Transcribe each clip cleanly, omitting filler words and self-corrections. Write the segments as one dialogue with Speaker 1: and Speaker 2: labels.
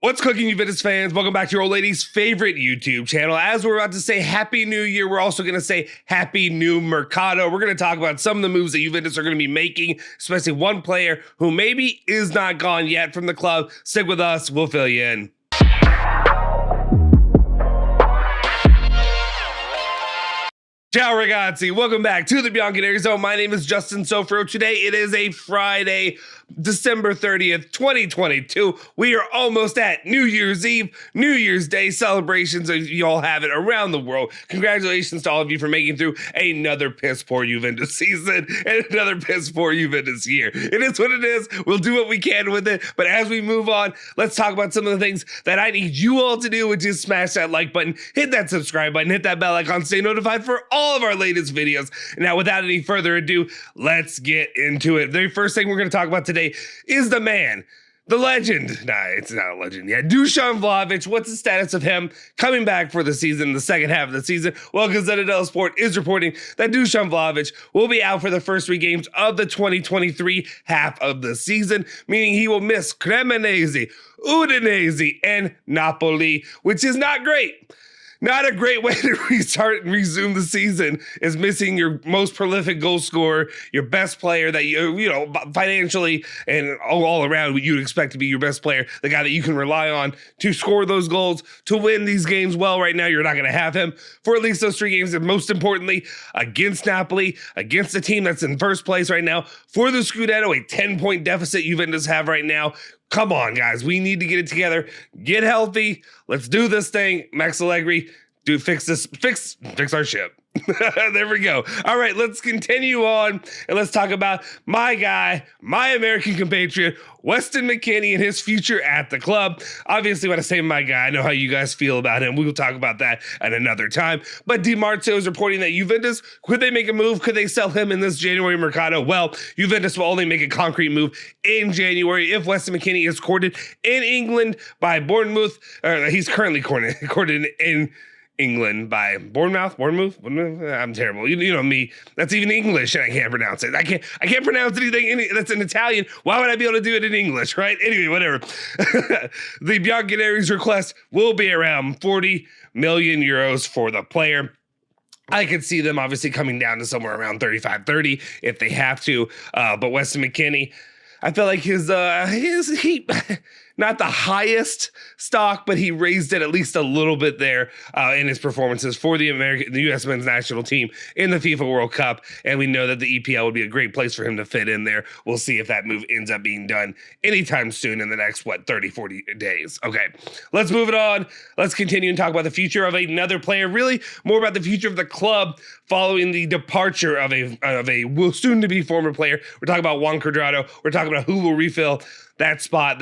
Speaker 1: What's cooking, Juventus fans? Welcome back to your old lady's favorite YouTube channel. As we're about to say Happy New Year, we're also going to say Happy New Mercato. We're going to talk about some of the moves that Juventus are going to be making, especially one player who maybe is not gone yet from the club. Stick with us. We'll fill you in. Ciao ragazzi, welcome back to the Bianconeri. My name is Justin Sofro. Today it is a Friday, December 30th, 2022. We are almost at New Year's Eve, New Year's Day celebrations as you all have it around the world. Congratulations to all of you for making through another piss poor Juventus season and another piss poor Juventus year. It is what it is. We'll do what we can with it. But as we move on, let's talk about some of the things that I need you all to do, which is smash that like button, hit that subscribe button, hit that bell icon, stay notified for all of our latest videos. Now, without any further ado, let's get into it. The very first thing we're going to talk about today is the man, the legend. Nah, it's not a legend yet. Dusan Vlahovic. What's the status of him coming back for the season, the second half of the season? Well, Gazzetta dello Sport is reporting that Dusan Vlahovic will be out for the first 3 games of the 2023 half of the season, meaning he will miss Cremonese, Udinese, and Napoli, which is not great. Not a great way to restart and resume the season is missing your most prolific goal scorer, your best player that you know, financially and all around you'd expect to be your best player, the guy that you can rely on to score those goals, to win these games. Well, right now you're not going to have him for at least those 3 games, and most importantly, against Napoli, against a team that's in first place right now for the Scudetto, a 10-point deficit Juventus have right now. Come on, guys. We need to get it together. Get healthy. Let's do this thing. Max Allegri, fix our ship. There we go. All right, let's continue on and let's talk about my guy, my American compatriot, Weston McKennie, and his future at the club. Obviously, when I say my guy, I know how you guys feel about him. We will talk about that at another time. But Di Marzio is reporting that Juventus, could they make a move? Could they sell him in this January Mercato? Well, Juventus will only make a concrete move in January if Weston McKennie is courted in England by Bournemouth. He's currently courted in England by Bournemouth. I'm terrible. You know me. That's even English, and I can't pronounce it. I can't pronounce anything that's in Italian. Why would I be able to do it in English, right? Anyway, whatever. The Bianconeri's request will be around 40 million euros for the player. I could see them obviously coming down to somewhere around 35-30 if they have to. But Weston McKennie, I feel like his not the highest stock, but he raised it at least a little bit there in his performances for the U.S. men's national team in the FIFA World Cup. And we know that the EPL would be a great place for him to fit in there. We'll see if that move ends up being done anytime soon in the next, 30, 40 days. Okay, let's move it on. Let's continue and talk about the future of another player, really more about the future of the club following the departure of a soon-to-be former player. We're talking about Juan Cuadrado. We're talking about who will refill that slot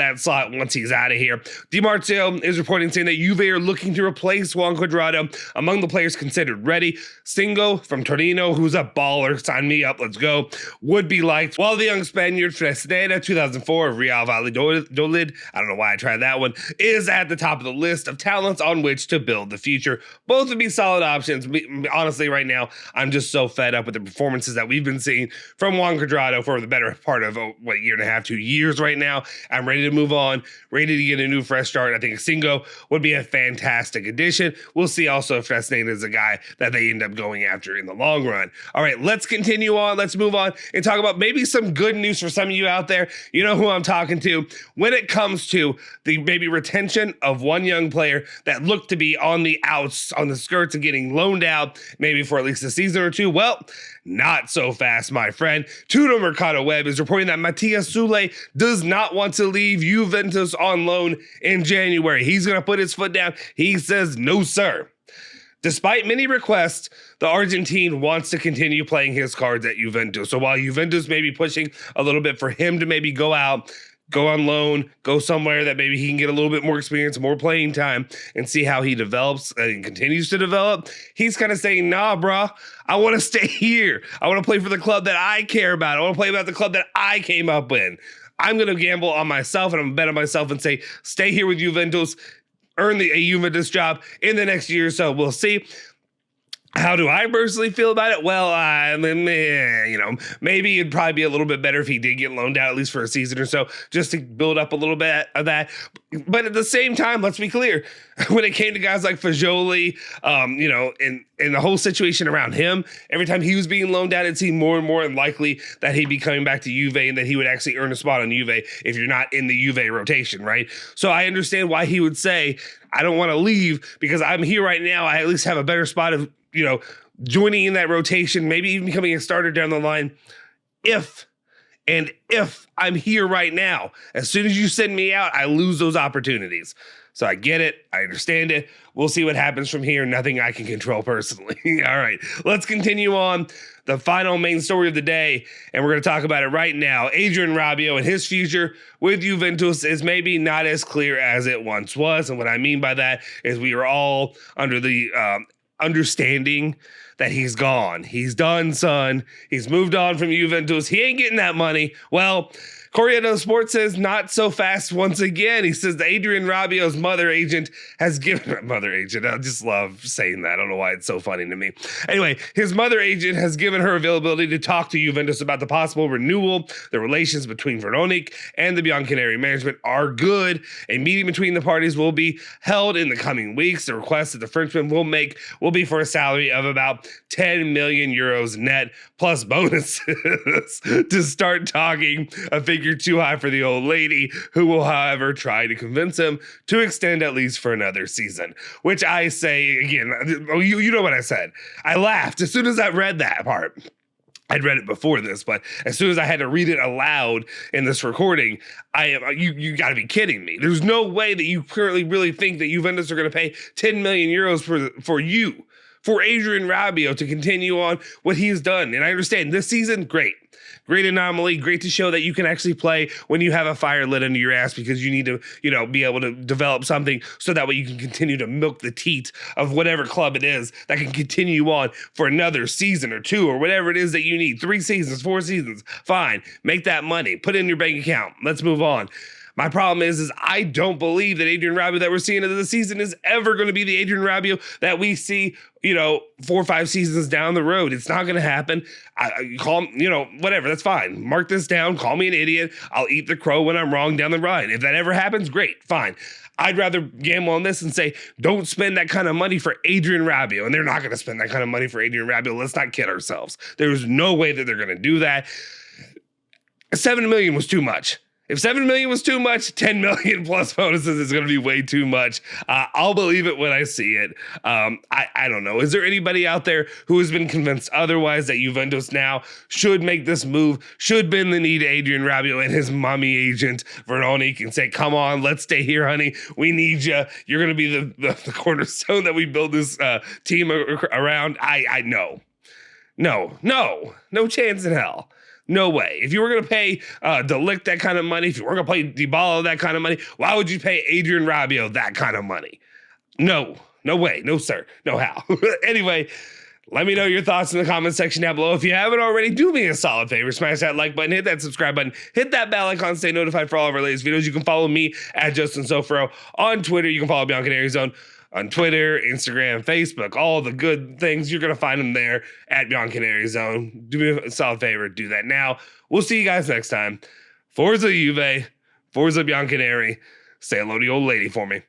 Speaker 1: once he's out of here. Di Marzio is reporting saying that Juve are looking to replace Juan Cuadrado. Among the players considered ready, Singo from Torino, who's a baller, sign me up, let's go, would be liked, while the young Spaniard Fresneda, 2004 of Real Valladolid, I don't know why I tried that one, is at the top of the list of talents on which to build the future. Both would be solid options. Honestly, right now, I'm just so fed up with the performances that we've been seeing from Juan Cuadrado for the better part of, year and a half, 2 years right now. I'm ready to move on, ready to get a new fresh start. I think Singo would be a fantastic addition. We'll see also if Fresneda is a guy that they end up going after in the long run. All right, let's continue on. Let's move on and talk about maybe some good news for some of you out there. You know who I'm talking to when it comes to the maybe retention of one young player that looked to be on the outs, on the skirts of getting loaned out maybe for at least a season or two. Well, not so fast, my friend. Tutto Mercato Web is reporting that Matthias Sule does not want to leave Juventus on loan in January. He's going to put his foot down. He says, no, sir. Despite many requests, the Argentine wants to continue playing his cards at Juventus. So while Juventus may be pushing a little bit for him to maybe go out, go on loan, go somewhere that maybe he can get a little bit more experience, more playing time, and see how he develops and continues to develop, he's kind of saying, nah, bro, I want to stay here. I want to play for the club that I care about. I want to play about the club that I came up in. I'm going to gamble on myself, and I'm going to bet on myself and say, stay here with Juventus, earn a Juventus job in the next year or so. We'll see. How do I personally feel about it? Well, maybe it'd probably be a little bit better if he did get loaned out at least for a season or so, just to build up a little bit of that. But at the same time, let's be clear, when it came to guys like Fajoli, and the whole situation around him, every time he was being loaned out, it seemed more and more unlikely that he'd be coming back to Juve and that he would actually earn a spot on Juve if you're not in the Juve rotation, right? So I understand why he would say, I don't want to leave because I'm here right now. I at least have a better spot of, joining in that rotation, maybe even becoming a starter down the line. If I'm here right now, as soon as you send me out, I lose those opportunities. So I get it. I understand it. We'll see what happens from here. Nothing I can control personally. All right, let's continue on. The final main story of the day, and we're going to talk about it right now. Adrien Rabiot and his future with Juventus is maybe not as clear as it once was. And what I mean by that is we are all under the understanding that he's gone. He's done, son. He's moved on from Juventus. He ain't getting that money. Well, Corriere dello Sport says not so fast once again. He says that Adrien Rabiot's mother agent has given... Mother agent, I just love saying that. I don't know why it's so funny to me. Anyway, his mother agent has given her availability to talk to Juventus about the possible renewal. The relations between Veronique and the Bianconeri management are good. A meeting between the parties will be held in the coming weeks. The request that the Frenchman will make will be for a salary of about 10 million euros net plus bonuses to start talking a figure too high for the old lady, who will, however, try to convince him to extend at least for another season. Which I say, again, you know what I said. I laughed as soon as I read that part. I'd read it before this, but as soon as I had to read it aloud in this recording, you got to be kidding me. There's no way that you currently really think that Juventus are going to pay 10 million euros for Adrien Rabiot to continue on what he's done. And I understand this season, great anomaly, great to show that you can actually play when you have a fire lit under your ass, because you need to, be able to develop something so that way you can continue to milk the teat of whatever club it is that can continue on for another season or two or whatever it is that you need. 3 seasons, 4 seasons, fine. Make that money, put it in your bank account. Let's move on. My problem is I don't believe that Adrien Rabiot that we're seeing into the season is ever going to be the Adrien Rabiot that we see, 4 or 5 seasons down the road. It's not going to happen. Call, whatever. That's fine. Mark this down. Call me an idiot. I'll eat the crow when I'm wrong down the line. If that ever happens, great, fine. I'd rather gamble on this and say, don't spend that kind of money for Adrien Rabiot. And they're not going to spend that kind of money for Adrien Rabiot. Let's not kid ourselves. There's no way that they're going to do that. 7 million was too much. If 7 million was too much, 10 million plus bonuses is going to be way too much. I'll believe it when I see it. I don't know. Is there anybody out there who has been convinced otherwise that Juventus now should make this move, should bend the knee to Adrien Rabiot and his mommy agent, Veronique, and say, come on, let's stay here, honey. We need you. You're going to be the cornerstone that we build this team around. I know. No chance in hell. No way. If you were going to pay De Ligt that kind of money, if you were going to pay Dybala that kind of money, why would you pay Adrien Rabiot that kind of money? No way. No, sir. No how. Anyway, let me know your thoughts in the comment section down below. If you haven't already, do me a solid favor. Smash that like button, hit that subscribe button, hit that bell icon, stay notified for all of our latest videos. You can follow me at Justin Sofro on Twitter. You can follow bianconerizone on Twitter, Instagram, Facebook, all the good things. You're going to find them there at bianconerizone. Do me a solid favor. Do that now. We'll see you guys next time. Forza Juve. Forza Bianconeri. Say hello to the old lady for me.